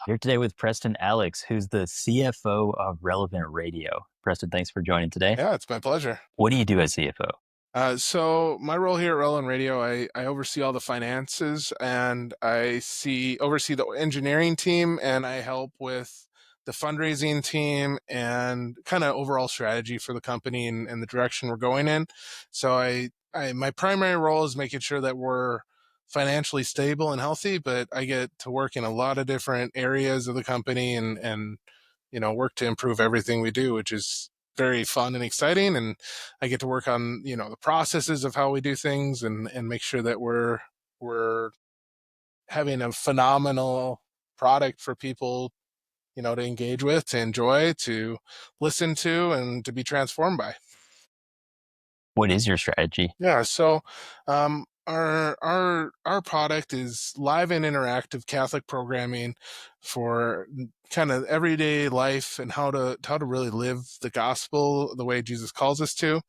Here today with Preston Allex, who's the CFO of Relevant Radio. Preston, thanks for joining today. Yeah, it's my pleasure. What do you do as CFO? So my role here at Relevant Radio, I oversee all the finances, and I oversee the engineering team, and I help with the fundraising team and kind of overall strategy for the company and the direction we're going in. So my primary role is making sure that we're financially stable and healthy, but I get to work in a lot of different areas of the company and work to improve everything we do, which is very fun and exciting. And I get to work on, the processes of how we do things and make sure that we're having a phenomenal product for people, to engage with, to enjoy, to listen to, and to be transformed by. What is your strategy? Yeah. So, our product is live and interactive Catholic programming for kind of everyday life and how to really live the gospel the way Jesus calls us to.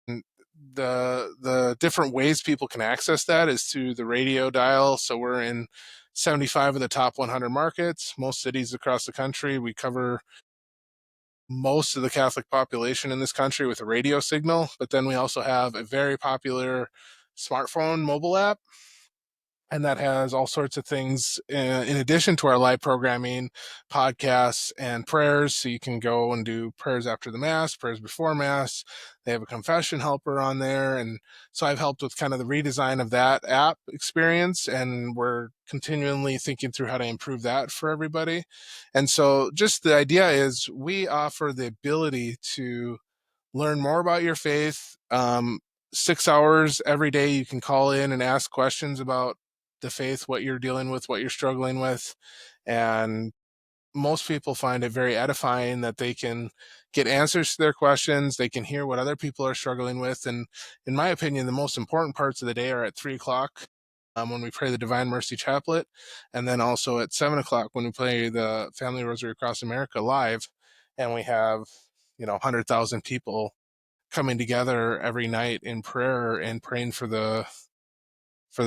And the different ways people can access that is through the radio dial. So we're in 75 of the top 100 markets, most cities across the country. We cover most of the Catholic population in this country with a radio signal, but then we also have a very popular smartphone mobile app, and that has all sorts of things in addition to our live programming, podcasts, and prayers. So you can go and do prayers after the Mass, prayers before Mass. They have a confession helper on there. And so I've helped with kind of the redesign of that app experience, and we're continually thinking through how to improve that for everybody. And so just the idea is we offer the ability to learn more about your faith. 6 hours every day, you can call in and ask questions about the faith, what you're dealing with, what you're struggling with. And most people find it very edifying that they can get answers to their questions. They can hear what other people are struggling with. And in my opinion, the most important parts of the day are at 3:00 when we pray the Divine Mercy Chaplet, and then also at 7:00 when we play the Family Rosary Across America live. And we have 100,000 people coming together every night in prayer and praying for the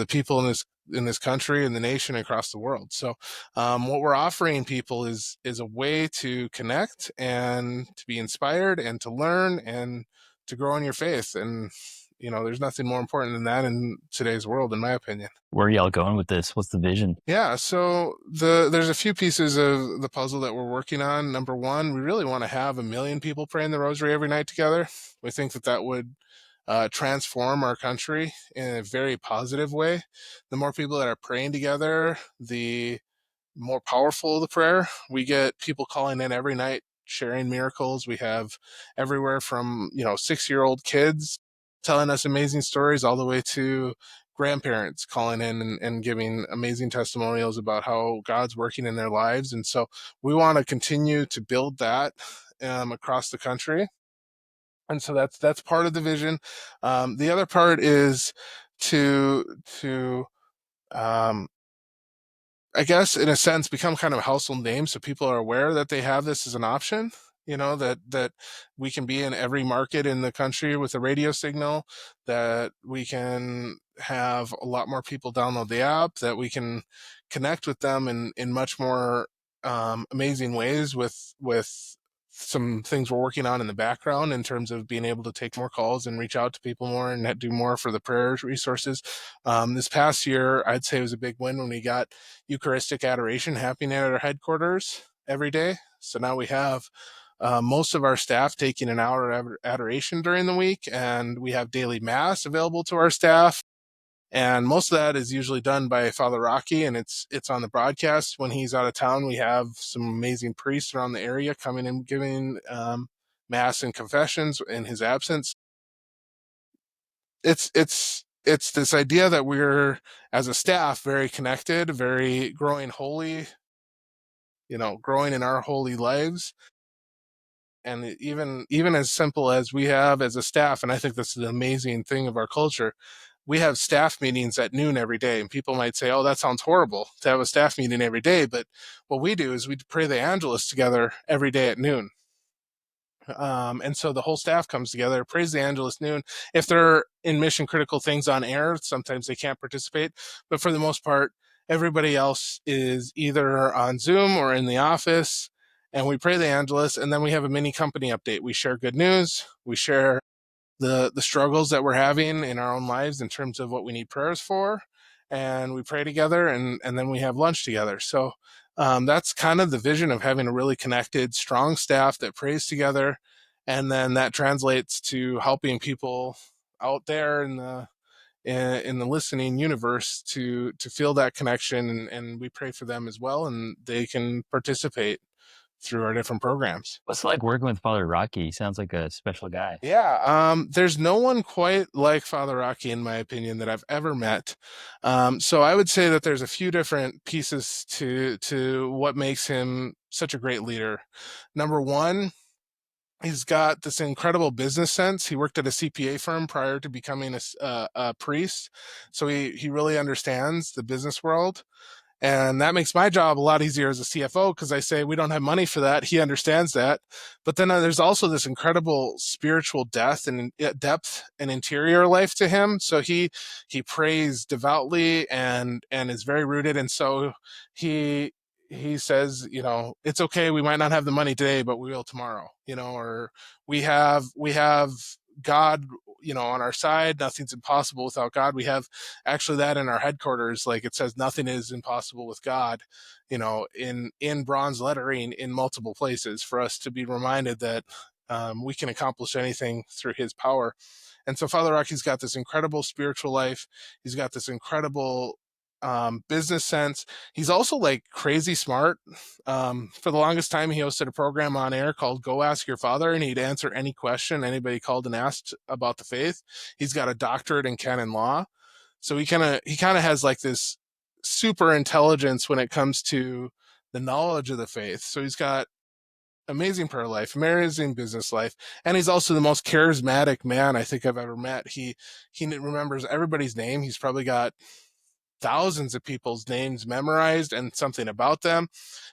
people in this country and the nation across the world. So what we're offering people is a way to connect and to be inspired and to learn and to grow in your faith. And there's nothing more important than that in today's world, in my opinion. Where are y'all going with this? What's the vision? Yeah, so there's a few pieces of the puzzle that we're working on. Number one, we really want to have 1 million people praying the rosary every night together. We think that would transform our country in a very positive way. The more people that are praying together, the more powerful the prayer. We get people calling in every night, sharing miracles. We have everywhere from 6-year-old kids telling us amazing stories all the way to grandparents calling in and giving amazing testimonials about how God's working in their lives. And so we want to continue to build that across the country. And so that's part of the vision. The other part is to I guess in a sense become kind of a household name, so people are aware that they have this as an option. That we can be in every market in the country with a radio signal, that we can have a lot more people download the app, that we can connect with them in much more amazing ways with some things we're working on in the background in terms of being able to take more calls and reach out to people more and do more for the prayer resources. This past year, I'd say it was a big win when we got Eucharistic adoration happening at our headquarters every day. So now we have most of our staff taking an hour of adoration during the week, and we have daily Mass available to our staff. And most of that is usually done by Father Rocky, and it's on the broadcast. When he's out of town, we have some amazing priests around the area coming and giving Mass and confessions in his absence. It's this idea that we're, as a staff, very connected, very growing holy, growing in our holy lives. And even as simple as we have as a staff, and I think this is an amazing thing of our culture, we have staff meetings at noon every day. And people might say, oh, that sounds horrible to have a staff meeting every day. But what we do is we pray the Angelus together every day at noon. And so the whole staff comes together, prays the Angelus noon. If they're in mission critical things on air, sometimes they can't participate. But for the most part, Everybody else is either on Zoom or in the office, and we pray the Angelus, and then we have a mini company update. We share good news. We share the struggles that we're having in our own lives in terms of what we need prayers for, and we pray together, and then we have lunch together. So that's kind of the vision of having a really connected, strong staff that prays together, and then that translates to helping people out there in the listening universe to feel that connection, and we pray for them as well, and they can participate through our different programs. What's it like working with Father Rocky? He sounds like a special guy. Yeah, there's no one quite like Father Rocky, in my opinion, that I've ever met. So I would say that there's a few different pieces to what makes him such a great leader. Number one, he's got this incredible business sense. He worked at a CPA firm prior to becoming a priest, so he really understands the business world. And that makes my job a lot easier as a CFO, because I say we don't have money for that. He understands that. But then there's also this incredible spiritual depth and interior life to him. So he prays devoutly and is very rooted. And so he says, it's okay. We might not have the money today, but we will tomorrow. Or we have God, on our side. Nothing's impossible without God. We have actually that in our headquarters. Like it says, nothing is impossible with God, in bronze lettering in multiple places, for us to be reminded that we can accomplish anything through his power. And so Father Rocky's got this incredible spiritual life. He's got this incredible business sense. He's also like crazy smart. For the longest time, he hosted a program on air called Go Ask Your Father, and he'd answer any question anybody called and asked about the faith. He's got a doctorate in canon law. So he kind of has like this super intelligence when it comes to the knowledge of the faith. So he's got amazing prayer life, amazing business life, and he's also the most charismatic man I think I've ever met. He remembers everybody's name. He's probably got thousands of people's names memorized and something about them.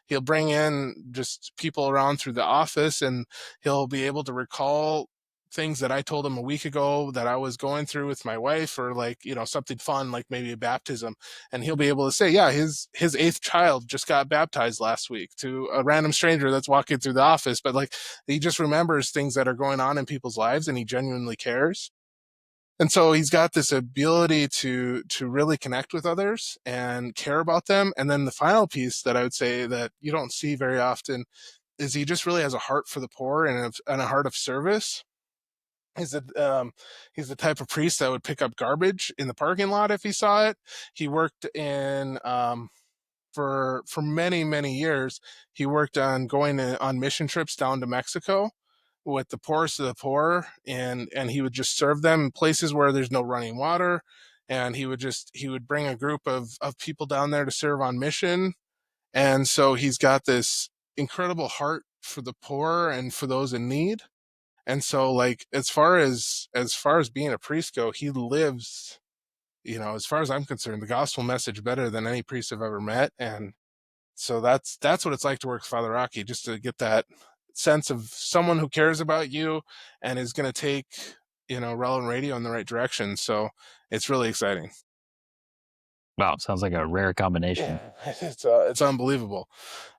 He'll bring in just people around through the office, and he'll be able to recall things that I told him a week ago that I was going through with my wife, or like, something fun, like maybe a baptism. And he'll be able to say, yeah, his eighth child just got baptized last week, to a random stranger that's walking through the office. But like, he just remembers things that are going on in people's lives, and he genuinely cares. And so he's got this ability to really connect with others and care about them. And then the final piece that I would say that you don't see very often is he just really has a heart for the poor and a heart of service. He's the type of priest that would pick up garbage in the parking lot if he saw it. He worked in for many years. He worked on going on mission trips down to Mexico with the poorest of the poor, and he would just serve them in places where there's no running water, and he would bring a group of people down there to serve on mission. And so he's got this incredible heart for the poor and for those in need. And so, like, as far as being a priest go, he lives, as far as I'm concerned, the gospel message better than any priest I've ever met. And so that's what it's like to work with Father Rocky, just to get that sense of someone who cares about you and is going to take, Relevant Radio in the right direction. So it's really exciting. Wow, sounds like a rare combination. Yeah, it's unbelievable.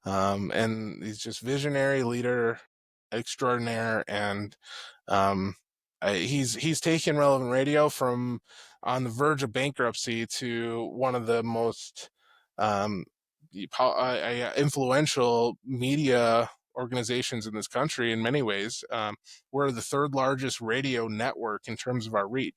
And he's just visionary leader extraordinaire. And he's taken Relevant Radio from on the verge of bankruptcy to one of the most influential media organizations in this country in many ways. We're the third largest radio network in terms of our reach.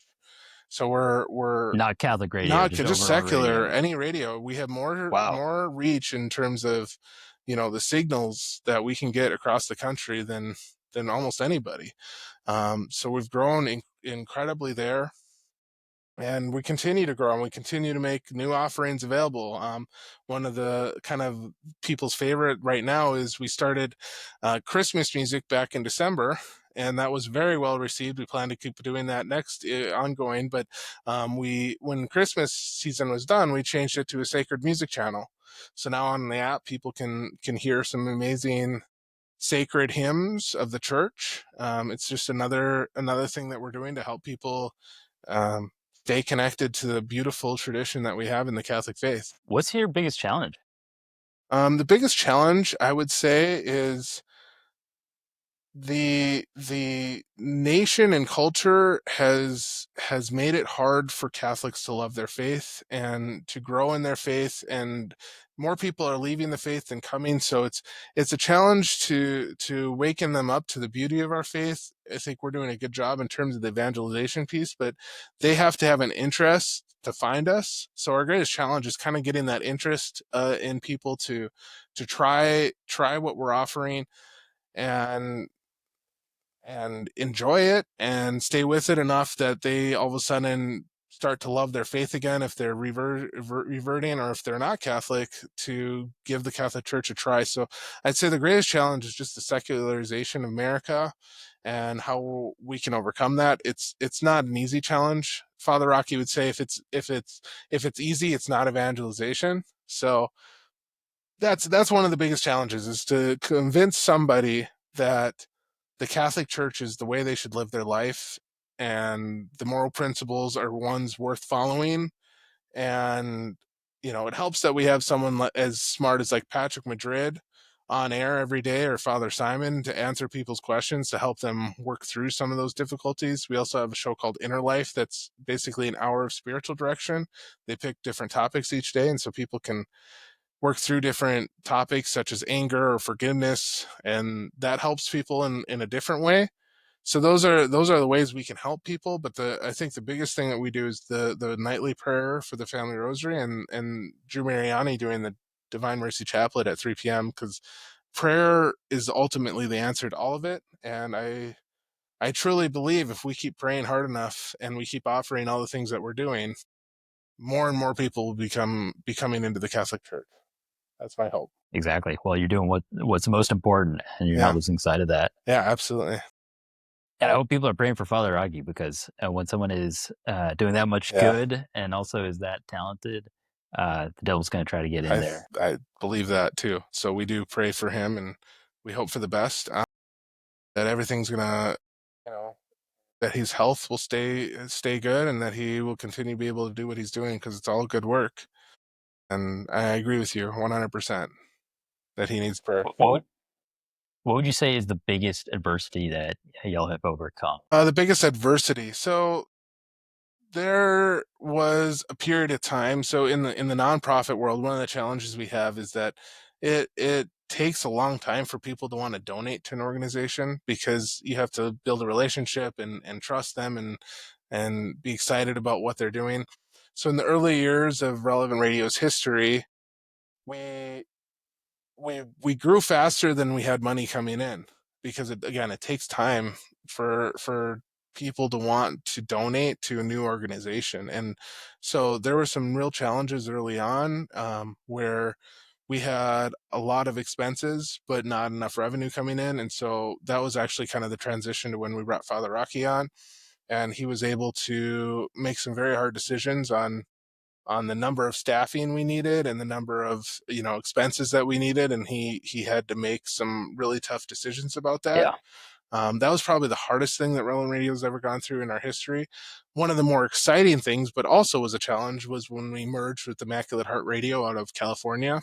So we're Not Catholic radio, not just just overall secular, radio. any radio. We have Wow. more reach in terms of, the signals that we can get across the country than almost anybody. So we've grown incredibly there. And we continue to grow, and we continue to make new offerings available. One of the kind of people's favorite right now is we started Christmas music back in December, and that was very well received. We plan to keep doing that next ongoing. But when Christmas season was done, we changed it to a sacred music channel. So now on the app, people can hear some amazing sacred hymns of the church. It's just another thing that we're doing to help people stay connected to the beautiful tradition that we have in the Catholic faith. What's your biggest challenge? The biggest challenge, I would say, is the nation and culture has made it hard for Catholics to love their faith and to grow in their faith, and more people are leaving the faith than coming. So it's a challenge to waken them up to the beauty of our faith. I think we're doing a good job in terms of the evangelization piece, but they have to have an interest to find us. So our greatest challenge is kind of getting that interest in people to try what we're offering, and enjoy it and stay with it enough that they all of a sudden start to love their faith again if they're reverting, or if they're not Catholic, to give the Catholic Church a try. So I'd say the greatest challenge is just the secularization of America and how we can overcome that. It's not an easy challenge. Father Rocky would say if it's easy, it's not evangelization. So that's one of the biggest challenges, is to convince somebody that the Catholic Church is the way they should live their life, and the moral principles are ones worth following. And it helps that we have someone as smart as like Patrick Madrid on air every day, or Father Simon, to answer people's questions, to help them work through some of those difficulties. We also have a show called Inner Life that's basically an hour of spiritual direction. They pick different topics each day, and so people can work through different topics such as anger or forgiveness, and that helps people in a different way. So those are the ways we can help people. But I think the biggest thing that we do is the nightly prayer for the family rosary, and Drew Mariani doing the Divine Mercy Chaplet at 3 p.m. because prayer is ultimately the answer to all of it. And I truly believe if we keep praying hard enough and we keep offering all the things that we're doing, more and more people will be coming into the Catholic Church. That's my hope. Exactly. Well, you're doing what's most important, and you're not losing sight of that. Yeah, absolutely. And I hope people are praying for Father Rocky, because when someone is doing that much good and also is that talented, the devil's going to try to get in there. I believe that too. So we do pray for him, and we hope for the best. That everything's gonna, that his health will stay good, and that he will continue to be able to do what he's doing, because it's all good work. And I agree with you 100% that he needs prayer. What would you say is the biggest adversity that y'all have overcome? The biggest adversity. So there was a period of time. So in the nonprofit world, one of the challenges we have is that it takes a long time for people to want to donate to an organization, because you have to build a relationship and trust them and be excited about what they're doing. So in the early years of Relevant Radio's history, we grew faster than we had money coming in, because it takes time for people to want to donate to a new organization. And so there were some real challenges early on, where we had a lot of expenses but not enough revenue coming in. And so that was actually kind of the transition to when we brought Father Rocky on, and he was able to make some very hard decisions on the number of staffing we needed and the number of expenses that we needed, and he had to make some really tough decisions about that. That was probably the hardest thing that Relevant Radio has ever gone through in our history. One of the more exciting things, but also was a challenge, was when we merged with Immaculate Heart Radio out of California.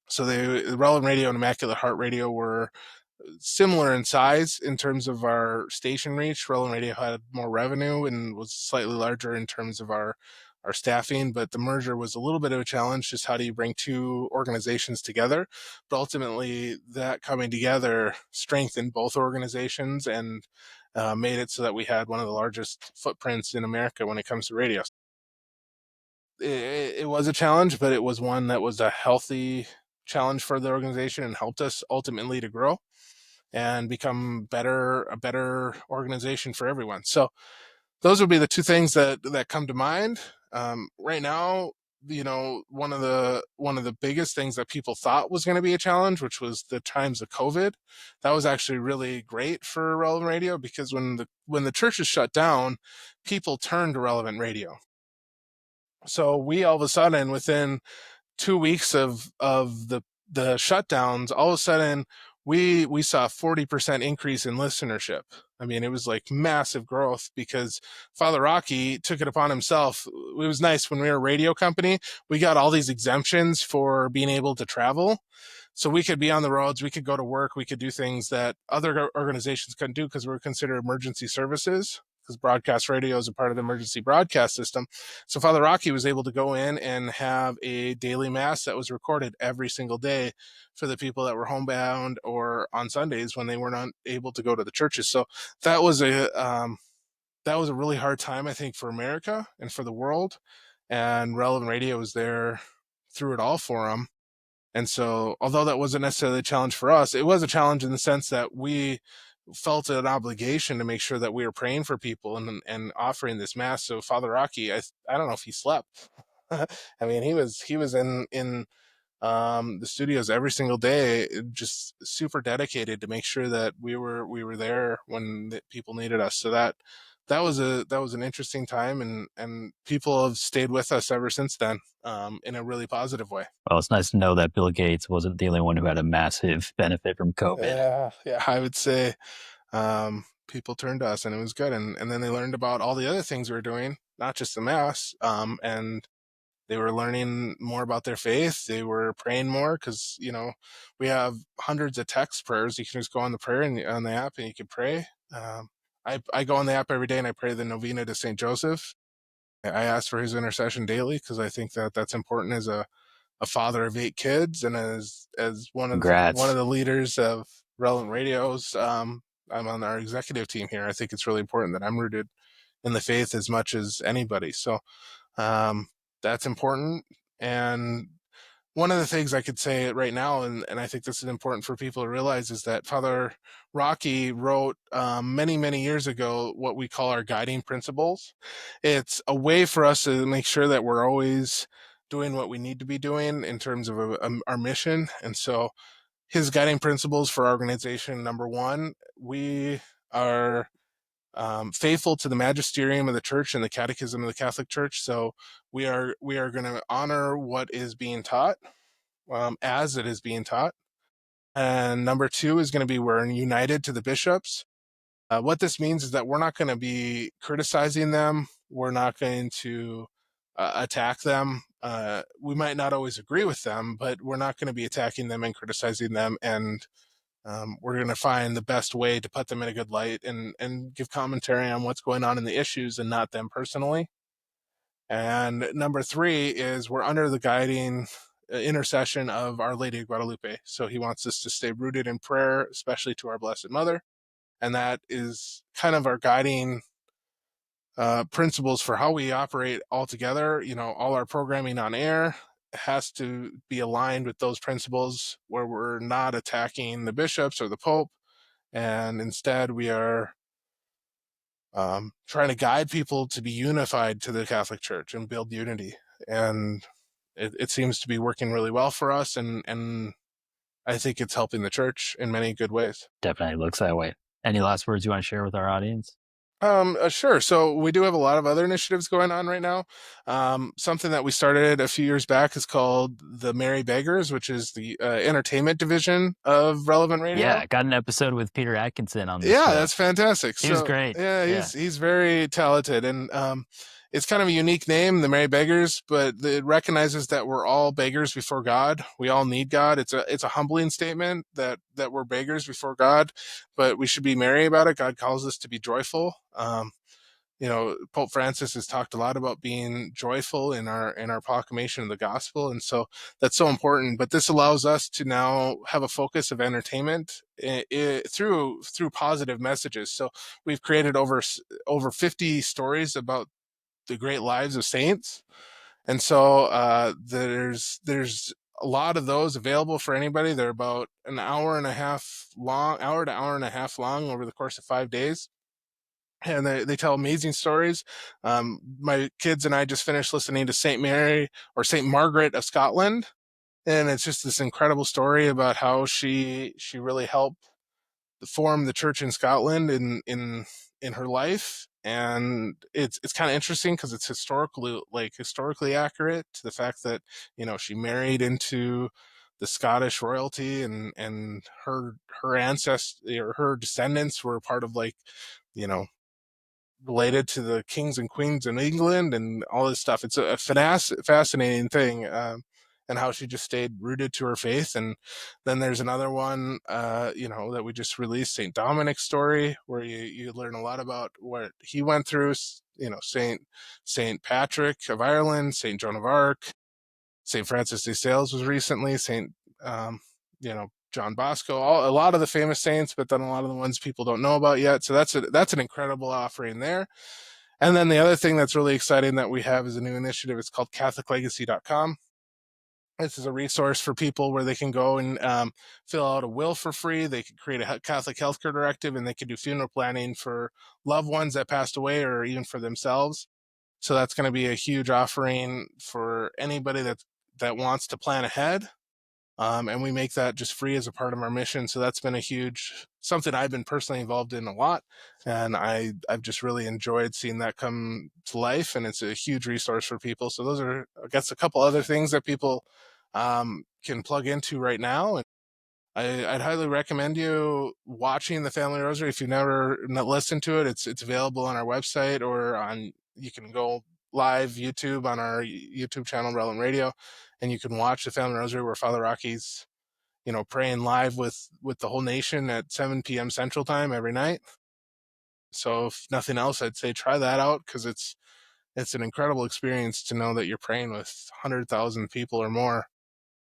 So the Relevant Radio and Immaculate Heart Radio were similar in size in terms of our station reach. Relevant Radio had more revenue and was slightly larger in terms of our staffing, but the merger was a little bit of a challenge. Just how do you bring two organizations together? But ultimately, that coming together strengthened both organizations and made it so that we had one of the largest footprints in America when it comes to radio. It was a challenge, but it was one that was a healthy challenge for the organization and helped us ultimately to grow and become a better organization for everyone. So those would be the two things that come to mind. Right now, one of the biggest things that people thought was going to be a challenge, which was the times of COVID. That was actually really great for Relevant Radio, because when the churches shut down, people turned to Relevant Radio. So we all of a sudden, within 2 weeks of the shutdowns, all of a sudden we saw a 40% increase in listenership. I mean, it was like massive growth because Father Rocky took it upon himself. It was nice when we were a radio company, we got all these exemptions for being able to travel. So we could be on the roads, we could go to work, we could do things that other organizations couldn't do because we're considered emergency services, because broadcast radio is a part of the emergency broadcast system. So Father Rocky was able to go in and have a daily mass that was recorded every single day for the people that were homebound or on Sundays when they were not able to go to the churches. So that was a really hard time, I think, for America and for the world. And Relevant Radio was there through it all for them. And so, although that wasn't necessarily a challenge for us, it was a challenge in the sense that we felt an obligation to make sure that we were praying for people and offering this mass. So Father Rocky, I don't know if he slept. I mean, he was in the studios every single day, just super dedicated to make sure that we were there when people needed us. So that was an interesting time, and people have stayed with us ever since then, in a really positive way. Well, it's nice to know that Bill Gates wasn't the only one who had a massive benefit from COVID. Yeah, I would say people turned to us, and it was good. And then they learned about all the other things we were doing, not just the mass, and they were learning more about their faith. They were praying more because, we have hundreds of text prayers. You can just go on the prayer and on the app and you can pray. I go on the app every day and I pray the novena to St. Joseph. I ask for his intercession daily because I think that that's important as a father of 8 kids and as one of Congrats. the leaders of Relevant Radios. I'm on our executive team here. I think it's really important that I'm rooted in the faith as much as anybody. So that's important. And one of the things I could say right now, and I think this is important for people to realize, is that Father Rocky wrote many, many years ago what we call our guiding principles. It's a way for us to make sure that we're always doing what we need to be doing in terms of our mission. And so his guiding principles for our organization, number one, we are faithful to the Magisterium of the Church and the Catechism of the Catholic Church. So we are going to honor what is being taught, as it is being taught. And number two is going to be we're united to the bishops. What this means is that we're not going to be criticizing them. We're not going to attack them. We might not always agree with them, but we're not going to be attacking them and criticizing them. And we're going to find the best way to put them in a good light and give commentary on what's going on in the issues and not them personally. And number three is we're under the guiding intercession of Our Lady of Guadalupe. So he wants us to stay rooted in prayer, especially to our Blessed Mother. And that is kind of our guiding principles for how we operate all together. All our programming on air has to be aligned with those principles, where we're not attacking the bishops or the Pope, and instead we are trying to guide people to be unified to the Catholic Church and build unity. And it seems to be working really well for us, and I think it's helping the church in many good ways. Definitely looks that way. Any last words you want to share with our audience? Sure. So we do have a lot of other initiatives going on right now. Something that we started a few years back is called the Merry Beggars, which is the entertainment division of Relevant Radio. Yeah, I got an episode with Peter Atkinson on this show. show. That's fantastic. He was great. Yeah, he's very talented, and it's kind of a unique name, the Merry Beggars, but it recognizes that we're all beggars before God. We all need God. It's a humbling statement that we're beggars before God, but we should be merry about it. God calls us to be joyful. Pope Francis has talked a lot about being joyful in our proclamation of the gospel, and so that's so important. But this allows us to now have a focus of entertainment through positive messages. So we've created over 50 stories about the great lives of saints, and so there's a lot of those available for anybody. They're about an hour to hour and a half long over the course of 5 days. And they tell amazing stories. My kids and I just finished listening to St. Mary or St. Margaret of Scotland. And it's just this incredible story about how she really helped form the church in Scotland in her life. And it's kind of interesting because it's historically accurate to the fact that, she married into the Scottish royalty, and her ancestors or her descendants were part of, like, related to the kings and queens in England and all this stuff. It's a fascinating thing, and how she just stayed rooted to her faith. And then there's another one, that we just released, St. Dominic's story, where you learn a lot about what he went through. Saint Patrick of Ireland, Saint Joan of Arc, Saint Francis de Sales was recently, Saint John Bosco, a lot of the famous saints, but then a lot of the ones people don't know about yet. So that's an incredible offering there. And then the other thing that's really exciting that we have is a new initiative. It's called CatholicLegacy.com. This is a resource for people where they can go and fill out a will for free. They can create a Catholic healthcare directive, and they can do funeral planning for loved ones that passed away or even for themselves. So that's going to be a huge offering for anybody that wants to plan ahead. And we make that just free as a part of our mission. So that's been something I've been personally involved in a lot. And I've just really enjoyed seeing that come to life. And it's a huge resource for people. So those are, I guess, a couple other things that people can plug into right now. And I'd highly recommend you watching the Family Rosary. If you've never listened to it, it's available on our website, or you can go live YouTube on our YouTube channel, Relevant Radio, and you can watch the Family Rosary where Father Rocky's, praying live with the whole nation at 7 p.m. Central Time every night. So if nothing else, I'd say try that out, because it's an incredible experience to know that you're praying with 100,000 people or more.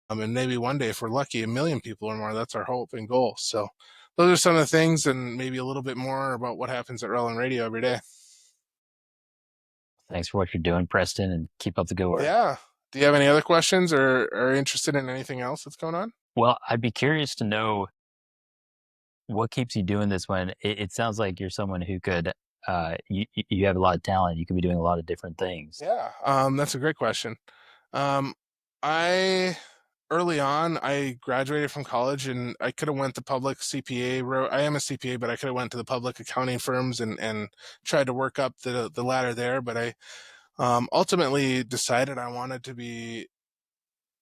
And maybe one day, if we're lucky, 1 million people or more. That's our hope and goal. So those are some of the things, and maybe a little bit more about what happens at Relevant Radio every day. Thanks for what you're doing, Preston, and keep up the good work. Yeah. Do you have any other questions or are interested in anything else that's going on? Well, I'd be curious to know what keeps you doing this when it sounds like you're someone who could, you have a lot of talent. You could be doing a lot of different things. Yeah, that's a great question. Early on, I graduated from college, and I could have went the public CPA route. I am a CPA, but I could have went to the public accounting firms and tried to work up the ladder there. But I ultimately decided I wanted to be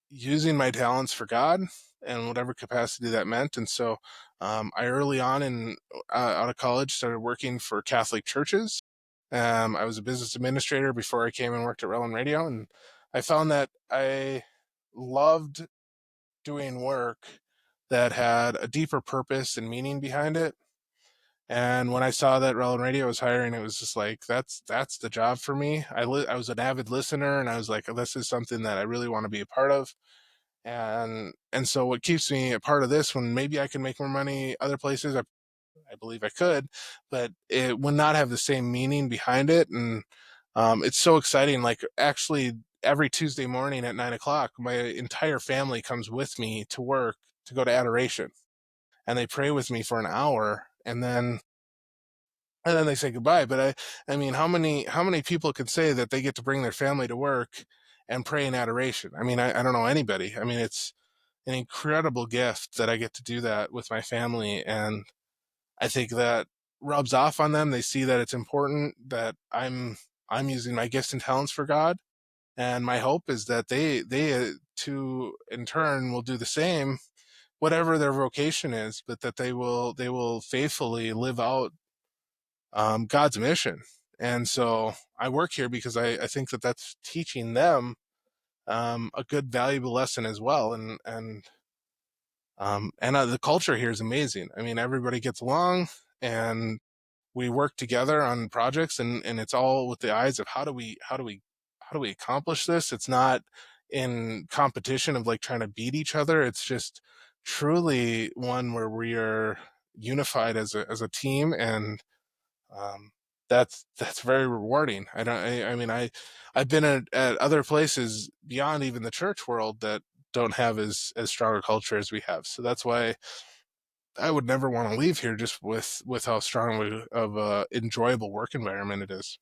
using my talents for God in whatever capacity that meant. And so I early on out of college started working for Catholic churches. I was a business administrator before I came and worked at Relevant Radio, and I found that I loved doing work that had a deeper purpose and meaning behind it. And when I saw that Relevant Radio was hiring, it was just like, that's the job for me. I was an avid listener, and I was like, oh, this is something that I really want to be a part of. And so what keeps me a part of this, when maybe I can make more money other places, I believe I could, but it would not have the same meaning behind it. And it's so exciting. Like, actually, every Tuesday morning at 9:00, my entire family comes with me to work to go to adoration, and they pray with me for an hour, and then they say goodbye. But I mean, how many people could say that they get to bring their family to work and pray in adoration? I mean, I don't know anybody. I mean, it's an incredible gift that I get to do that with my family, and I think that rubs off on them. They see that it's important that I'm using my gifts and talents for God, and my hope is that they too in turn will do the same, whatever their vocation is, but that they will faithfully live out God's mission. And so I work here because I think that that's teaching them a good, valuable lesson as well. And the culture here is amazing. I mean, everybody gets along, and we work together on projects, and it's all with the eyes of how do we accomplish this. It's not in competition of like trying to beat each other. It's just truly one where we are unified as a team, and that's very rewarding. I mean, I've been at other places beyond even the church world that don't have as strong a culture as we have. So that's why I would never want to leave here, just with how strong of a enjoyable work environment it is.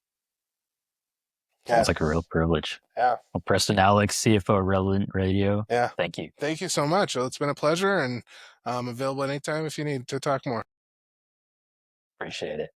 Sounds like a real privilege. Yeah. Well, Preston Allex, CFO of Relevant Radio. Yeah. Thank you. Thank you so much. Well, it's been a pleasure, and I'm available anytime if you need to talk more. Appreciate it.